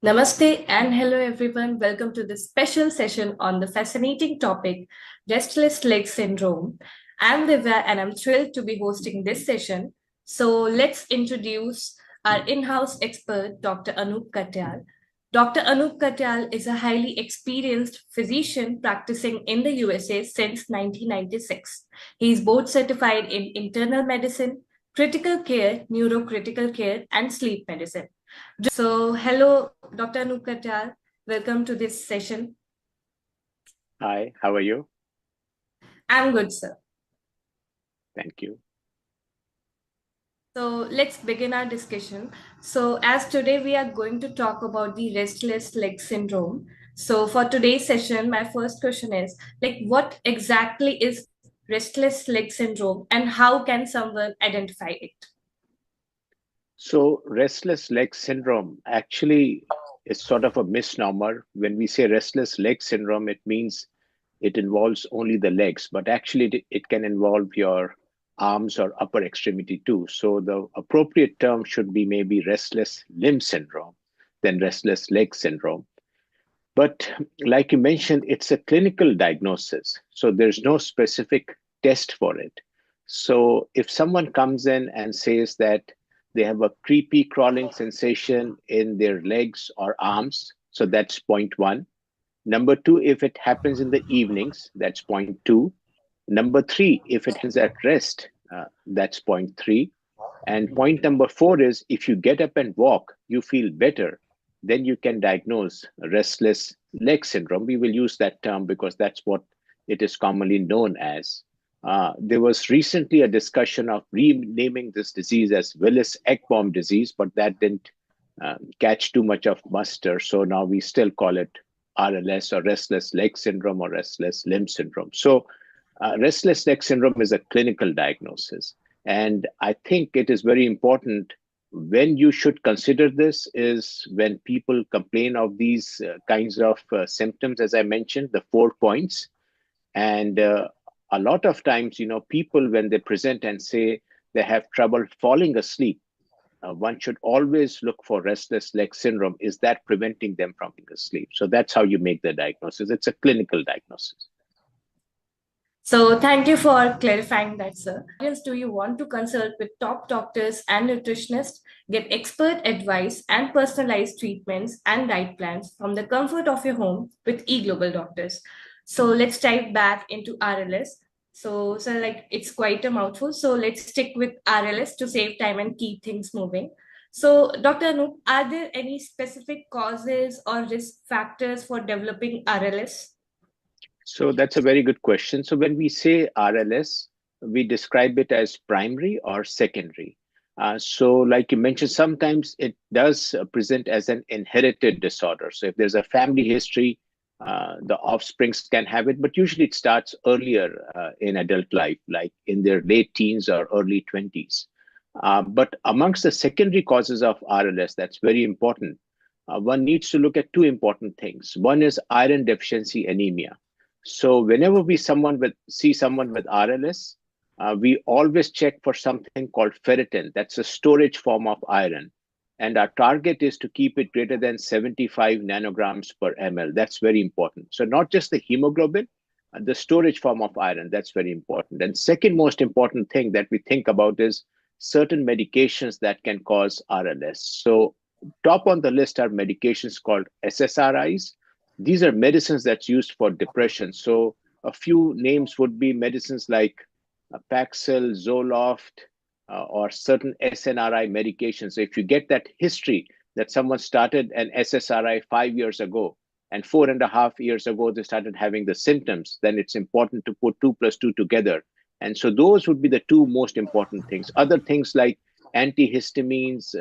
Namaste and hello everyone. Welcome to this special session on the fascinating topic Restless Legs Syndrome. I'm Divya and I'm thrilled to be hosting this session. So let's introduce our in-house expert, Dr. Anup Katyal. Dr. Anup Katyal is a highly experienced physician practicing in the USA since 1996. He is board certified in internal medicine, critical care, neurocritical care, and sleep medicine. So, hello, Dr. Anup Katyal. Welcome to this session. Hi, how are you? I'm good, sir. Thank you. So, let's begin our discussion. So, as today we are going to talk about the restless leg syndrome. So, for today's session, my first question is what exactly is restless leg syndrome and how can someone identify it? So, restless leg syndrome actually is sort of a misnomer. When we say restless leg syndrome, it means it involves only the legs, but actually it can involve your arms or upper extremity too. So, the appropriate term should be maybe restless limb syndrome than restless leg syndrome. But like you mentioned, it's a clinical diagnosis. So there's no specific test for it. So if someone comes in and says that they have a creepy crawling sensation in their legs or arms, so that's point one. Number two, if it happens in the evenings, that's point two. Number three, if it happens at rest, that's point three. And point number four is if you get up and walk, you feel better, then you can diagnose restless leg syndrome. We will use that term because that's what it is commonly known as. There was recently a discussion of renaming this disease as Willis-Ekbom disease, but that didn't catch too much of muster. So now we still call it RLS or restless leg syndrome or restless limb syndrome. So restless leg syndrome is a clinical diagnosis. And I think it is very important when you should consider this is when people complain of these kinds of symptoms, as I mentioned, the 4 points. And a lot of times, people, when they present and say they have trouble falling asleep, one should always look for restless leg syndrome. Is that preventing them from falling asleep? So that's how you make the diagnosis. It's a clinical diagnosis. So, thank you for clarifying that, sir. Audience, do you want to consult with top doctors and nutritionists, get expert advice and personalized treatments and diet plans from the comfort of your home with eGlobalDoctors? So, let's dive back into RLS. So, it's quite a mouthful. So, let's stick with RLS to save time and keep things moving. So, Dr. Anup, are there any specific causes or risk factors for developing RLS? So that's a very good question. So when we say RLS, we describe it as primary or secondary. So like you mentioned, sometimes it does present as an inherited disorder. So if there's a family history, the offsprings can have it, but usually it starts earlier in adult life, like in their late teens or early 20s. But amongst the secondary causes of RLS, that's very important. One needs to look at two important things. One is iron deficiency anemia. So whenever see someone with RLS, we always check for something called ferritin. That's a storage form of iron. And our target is to keep it greater than 75 nanograms per ml. That's very important. So not just the hemoglobin, the storage form of iron, that's very important. And second most important thing that we think about is certain medications that can cause RLS. So top on the list are medications called SSRIs. These are medicines that's used for depression. So a few names would be medicines like Paxil, Zoloft, or certain SNRI medications. So if you get that history that someone started an SSRI 5 years ago, and 4.5 years ago they started having the symptoms, then it's important to put 2 plus 2 together. And so those would be the two most important things. Other things like antihistamines,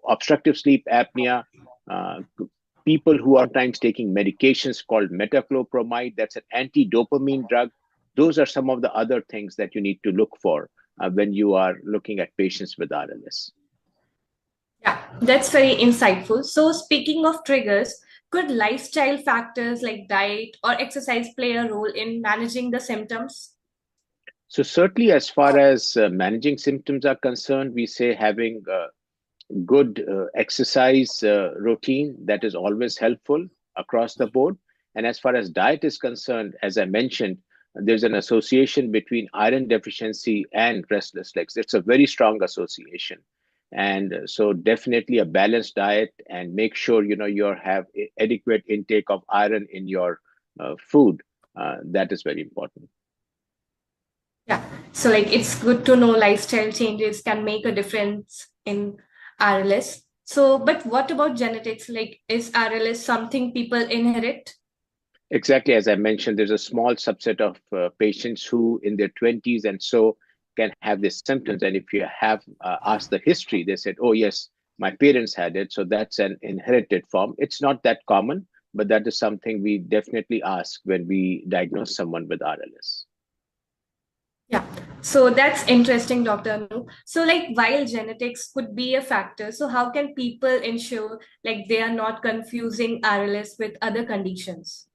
obstructive sleep apnea, uh, people who are times taking medications called metoclopramide, that's an anti-dopamine drug. Those are some of the other things that you need to look for when you are looking at patients with RLS. Yeah, that's very insightful. So, speaking of triggers, could lifestyle factors like diet or exercise play a role in managing the symptoms? So certainly as far as managing symptoms are concerned, we say having good exercise routine that is always helpful across the board. And as far as diet is concerned, as I mentioned, there's an association between iron deficiency and restless legs. It's a very strong association. And so definitely a balanced diet, and make sure you have adequate intake of iron in your food. That is very important. Yeah. So like it's good to know lifestyle changes can make a difference in RLS. So, but what about genetics? Like, is RLS something people inherit? Exactly, as I mentioned, there's a small subset of patients who in their 20s and so can have these symptoms. And if you have asked the history, they said, oh, yes, my parents had it. So that's an inherited form. It's not that common, but that is something we definitely ask when we diagnose someone with RLS. Yeah. So that's interesting, Dr. Anu. So like while genetics could be a factor, so how can people ensure like they are not confusing RLS with other conditions?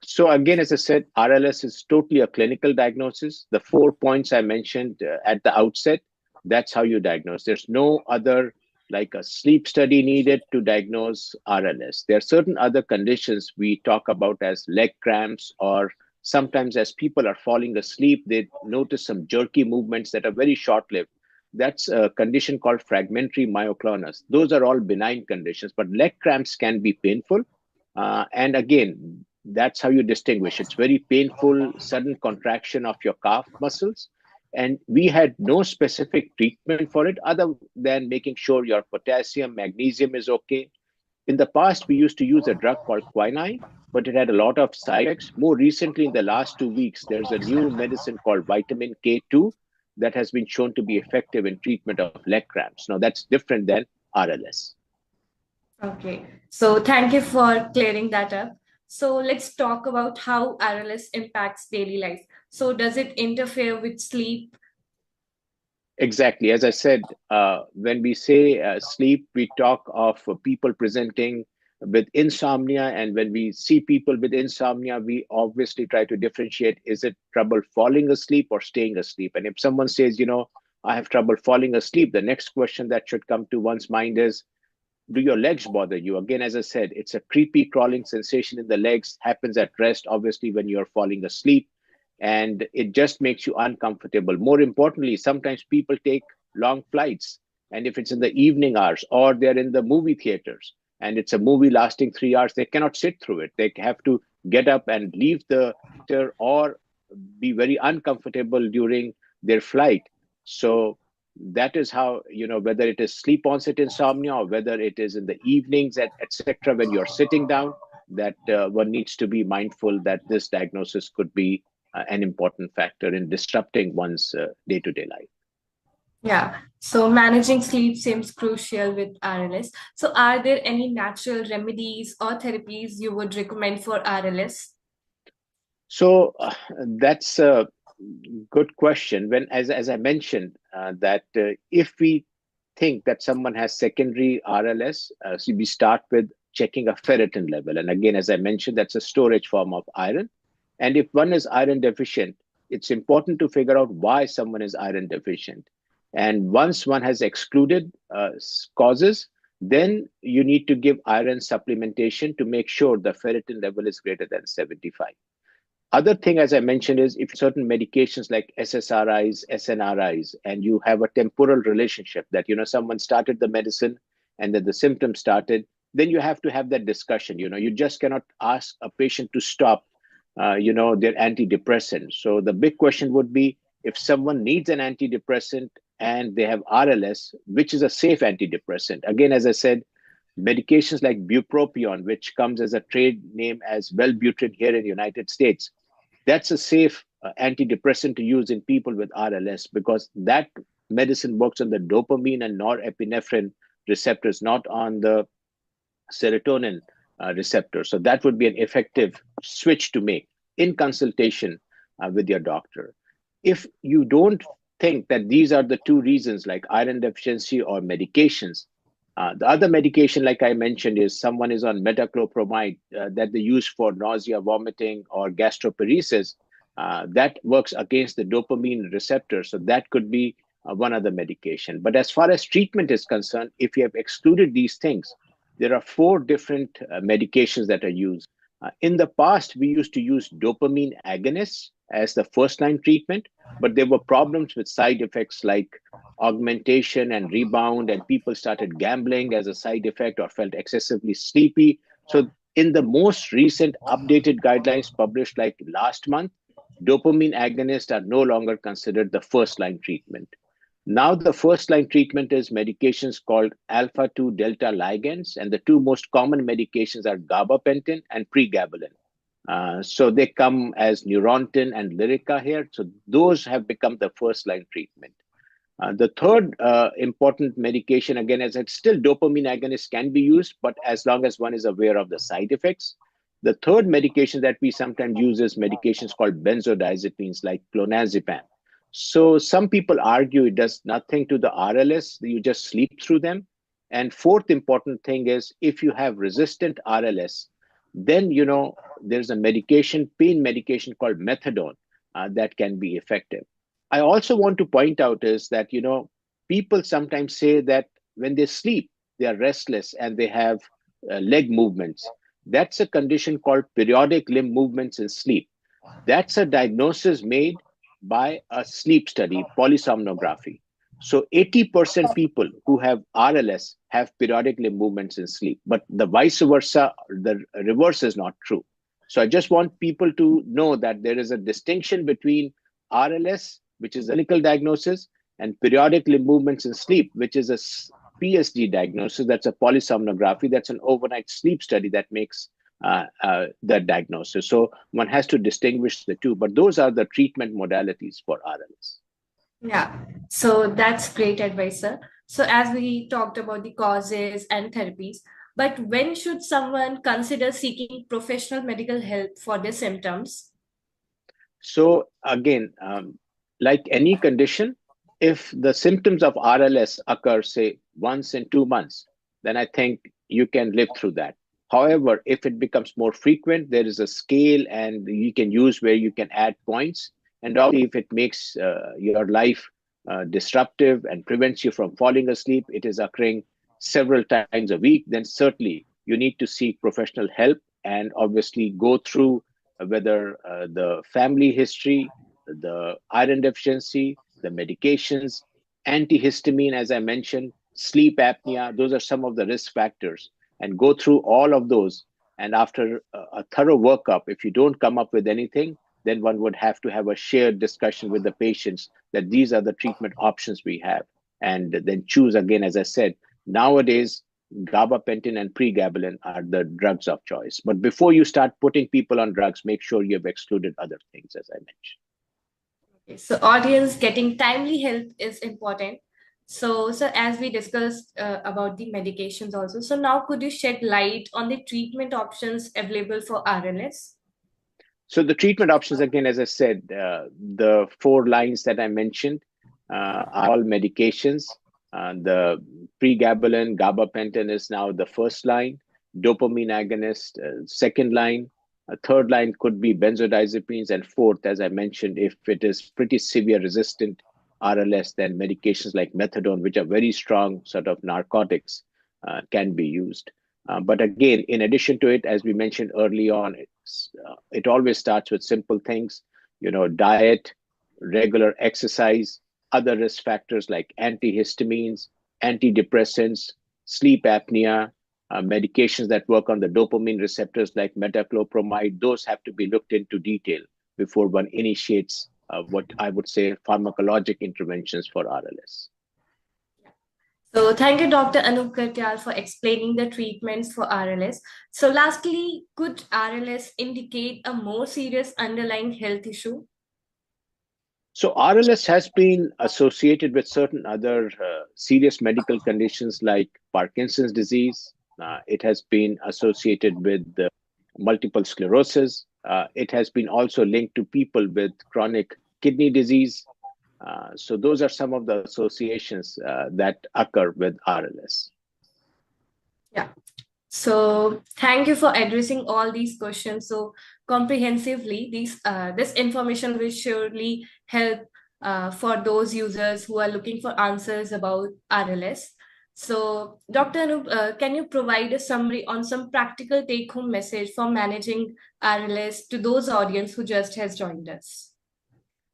So again, as I said, RLS is totally a clinical diagnosis. The 4 points I mentioned at the outset, that's how you diagnose. There's no other like a sleep study needed to diagnose RLS. There are certain other conditions we talk about as leg cramps, or sometimes as people are falling asleep, they notice some jerky movements that are very short-lived. That's a condition called fragmentary myoclonus. Those are all benign conditions, but leg cramps can be painful. And again, that's how you distinguish. It's very painful, sudden contraction of your calf muscles. And we had no specific treatment for it other than making sure your potassium, magnesium is okay. In the past, we used to use a drug called quinine, but it had a lot of side effects. More recently, in the last 2 weeks, there's a new medicine called vitamin K2 that has been shown to be effective in treatment of leg cramps. Now, that's different than RLS. Okay. So thank you for clearing that up. So let's talk about how RLS impacts daily life. So does it interfere with sleep? Exactly. As I said, when we say sleep, we talk of people presenting with insomnia. And when we see people with insomnia, we obviously try to differentiate, is it trouble falling asleep or staying asleep? And if someone says, I have trouble falling asleep, the next question that should come to one's mind is, do your legs bother you? Again, as I said, it's a creepy crawling sensation in the legs, happens at rest, obviously, when you're falling asleep, and it just makes you uncomfortable. More importantly, sometimes people take long flights, and if it's in the evening hours or they're in the movie theaters and it's a movie lasting 3 hours, they cannot sit through it. They have to get up and leave the theater or be very uncomfortable during their flight. So that is how, whether it is sleep onset insomnia or whether it is in the evenings, etc., when you're sitting down, that one needs to be mindful that this diagnosis could be an important factor in disrupting one's day-to-day life. Yeah. So managing sleep seems crucial with RLS. So are there any natural remedies or therapies you would recommend for RLS? So that's a good question. When, as I mentioned, that if we think that someone has secondary RLS, so we start with checking a ferritin level. And again, as I mentioned, that's a storage form of iron. And if one is iron deficient, it's important to figure out why someone is iron deficient. And once one has excluded causes, then you need to give iron supplementation to make sure the ferritin level is greater than 75. Other thing, as I mentioned, is if certain medications like SSRIs, SNRIs, and you have a temporal relationship that, someone started the medicine and then the symptoms started, then you have to have that discussion. You just cannot ask a patient to stop, their antidepressant. So the big question would be, if someone needs an antidepressant and they have RLS, which is a safe antidepressant? Again, as I said, medications like bupropion, which comes as a trade name as Wellbutrin here in the United States, that's a safe antidepressant to use in people with RLS, because that medicine works on the dopamine and norepinephrine receptors, not on the serotonin receptor. So that would be an effective switch to make in consultation with your doctor. If you don't think that these are the two reasons, like iron deficiency or medications, the other medication, like I mentioned, is someone is on metoclopramide that they use for nausea, vomiting, or gastroparesis. That works against the dopamine receptor. So that could be one other medication. But as far as treatment is concerned, if you have excluded these things, there are four different medications that are used. In the past, we used to use dopamine agonists as the first line treatment, but there were problems with side effects like augmentation and rebound, and people started gambling as a side effect or felt excessively sleepy. So, in the most recent updated guidelines published like last month, dopamine agonists are no longer considered the first line treatment. Now, the first line treatment is medications called alpha 2 delta ligands, and the two most common medications are gabapentin and pregabalin. So they come as Neurontin and Lyrica here. So those have become the first line treatment. The third important medication, again, as it's still dopamine agonists can be used, but as long as one is aware of the side effects. The third medication that we sometimes use is medications called benzodiazepines like clonazepam. So some people argue it does nothing to the RLS, you just sleep through them. And fourth important thing is if you have resistant RLS, then there's a pain medication called methadone that can be effective. I also want to point out is that people sometimes say that when they sleep, they are restless and they have leg movements. That's a condition called periodic limb movements in sleep. That's a diagnosis made by a sleep study, polysomnography. So 80% people who have RLS have periodic limb movements in sleep, but the vice versa, the reverse is not true. So I just want people to know that there is a distinction between RLS, which is a clinical diagnosis, and periodic limb movements in sleep, which is a PSD diagnosis. That's a polysomnography. That's an overnight sleep study that makes that diagnosis. So one has to distinguish the two, but those are the treatment modalities for RLS. Yeah, so that's great advice, sir. So as we talked about the causes and therapies, but when should someone consider seeking professional medical help for their symptoms? So again, like any condition, if the symptoms of RLS occur, say, once in 2 months, then I think you can live through that. However, if it becomes more frequent, there is a scale and you can use where you can add points. And obviously, if it makes your life disruptive and prevents you from falling asleep, it is occurring several times a week, then certainly you need to seek professional help and obviously go through whether the family history, the iron deficiency, the medications, antihistamine, as I mentioned, sleep apnea, those are some of the risk factors, and go through all of those. And after a thorough workup, if you don't come up with anything, then one would have to have a shared discussion with the patients that these are the treatment options we have. And then choose again, as I said, nowadays, gabapentin and pregabalin are the drugs of choice. But before you start putting people on drugs, make sure you've excluded other things, as I mentioned. Okay, so audience getting timely help is important. So as we discussed about the medications also, so now could you shed light on the treatment options available for RLS? So the treatment options, again, as I said, the four lines that I mentioned are all medications. The pregabalin, gabapentin is now the first line, dopamine agonist, second line. A third line could be benzodiazepines, and fourth, as I mentioned, if it is pretty severe resistant RLS, then medications like methadone, which are very strong sort of narcotics, can be used. But again, in addition to it, as we mentioned early on, it always starts with simple things, diet, regular exercise, other risk factors like antihistamines, antidepressants, sleep apnea, medications that work on the dopamine receptors like metoclopramide. Those have to be looked into detail before one initiates what I would say pharmacologic interventions for RLS. So thank you, Dr. Anup Katyal, for explaining the treatments for RLS. So lastly, could RLS indicate a more serious underlying health issue? So RLS has been associated with certain other serious medical conditions like Parkinson's disease. It has been associated with multiple sclerosis. It has been also linked to people with chronic kidney disease. So those are some of the associations that occur with RLS. Yeah. So thank you for addressing all these questions so comprehensively. This information will surely help for those users who are looking for answers about RLS. So, Dr. Anup, can you provide a summary on some practical take-home message for managing RLS to those audience who just has joined us?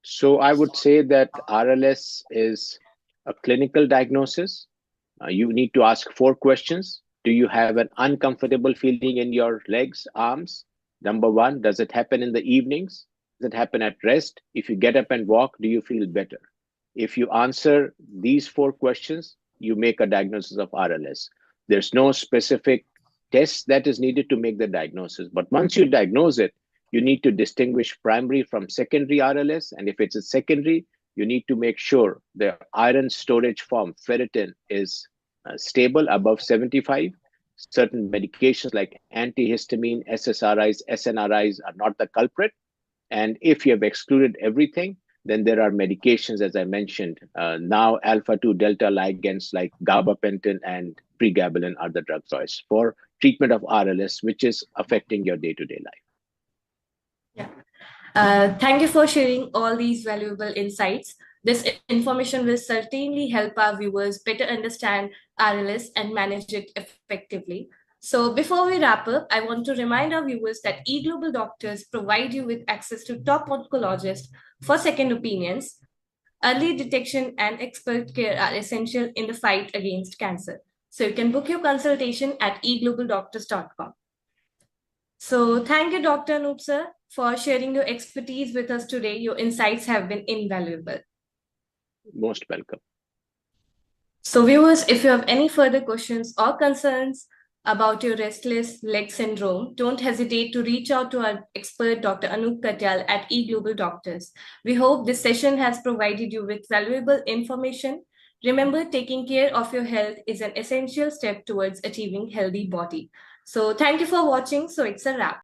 So I would say that RLS is a clinical diagnosis. You need to ask 4 questions. Do you have an uncomfortable feeling in your legs, arms? Number one, does it happen in the evenings? Does it happen at rest? If you get up and walk, do you feel better? If you answer these 4 questions, you make a diagnosis of RLS. There's no specific test that is needed to make the diagnosis. But once you diagnose it, you need to distinguish primary from secondary RLS. And if it's a secondary, you need to make sure the iron storage form, ferritin, is stable above 75. Certain medications like antihistamine, SSRIs, SNRIs are not the culprit. And if you have excluded everything, then there are medications, as I mentioned. Now, alpha 2 delta ligands like gabapentin and pregabalin are the drug choice for treatment of RLS, which is affecting your day to day life. Yeah. Thank you for sharing all these valuable insights. This information will certainly help our viewers better understand RLS and manage it effectively. So before we wrap up, I want to remind our viewers that eGlobalDoctors provide you with access to top oncologists for second opinions. Early detection and expert care are essential in the fight against cancer. So you can book your consultation at eGlobalDoctors.com. So thank you, Dr. Anup sir, for sharing your expertise with us today. Your insights have been invaluable. Most welcome. So viewers, if you have any further questions or concerns about your restless leg syndrome, don't hesitate to reach out to our expert, Dr. Anup Katyal at eGlobalDoctors. We hope this session has provided you with valuable information. Remember, taking care of your health is an essential step towards achieving healthy body. So thank you for watching. So it's a wrap.